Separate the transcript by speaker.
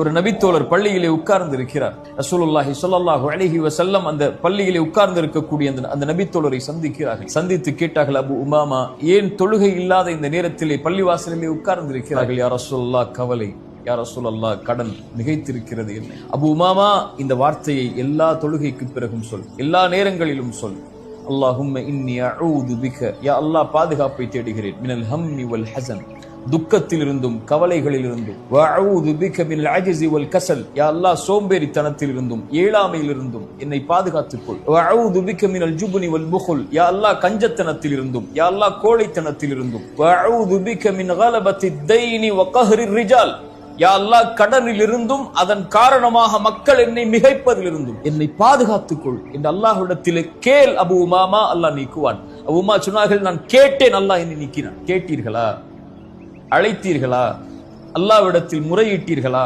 Speaker 1: ஒரு நபித்தோழர் பள்ளியிலே உட்கார்ந்து இருக்கிறார். ரசூலுல்லாஹி ஸல்லல்லாஹு அலைஹி வஸல்லம் அந்த பள்ளியிலே உட்கார்ந்து இருக்கக்கூடிய அந்த நபித்தோழரை சந்திக்கிறார்கள். சந்தித்து கேட்டார்கள், அபு உமாமா, ஏன் தொழுகை இல்லாத இந்த நேரத்திலே பள்ளிவாசலிலே உட்கார்ந்து இருக்கிறார்கள்? யா ரசூலுல்லாஹ், கவலை. யா ரசூலல்லாஹ், கடன் மிகைத்திருக்கிறது. என்ன? அபு உமாமா, இந்த வார்த்தையை எல்லா தொழுகைக்கு பிறகும் சொல், எல்லா நேரங்களிலும் சொல். அல்லாஹும்ம இன்னி அஊது பிக, யா அல்லாஹ், பாதுகாப்பை தேடுகிறேன், மினல் ஹம்மி வல் ஹஸன், துக்கத்திலிருந்தும் கவலைகளிலிருந்தும், வஅஊது பிக மினல் அஜ்ஸி வல் கஸல், யா அல்லாஹ், சோம்பேறித்தனத்திலிருந்தும் ஏழாமையிலிருந்தும் என்னை பாதுகாத்துக் கொள். வஅஊது பிக மினல் ஜுப்னி வல் புഖல், யா அல்லாஹ், கஞ்சத்தனத்திலிருந்தும், யா அல்லாஹ், கோழைத்தனத்திலிருந்தும், வஅஊது பிக மின் கலபத்தித் தைனி வ கஹ்ரிர் ரிஜால், யா அல்லாஹ், கடனிலிருந்தும் அதன் காரணமாக மக்கள் என்னை மிகைப்பதிலிருந்தும் என்னை பாதுகாத்துக் கொள் என்று அல்லாஹ்விடத்திலே கேள் அபு உமாமா, அல்லாஹ் நீக்குவான். அபு உமா சொன்னார்கள், நான் கேட்டேன், அல்லாஹ் என்னை நீக்கினான். கேட்டீர்களா? அழைத்தீர்களா? அல்லாஹ்விடத்தில் முறையிட்டீர்களா?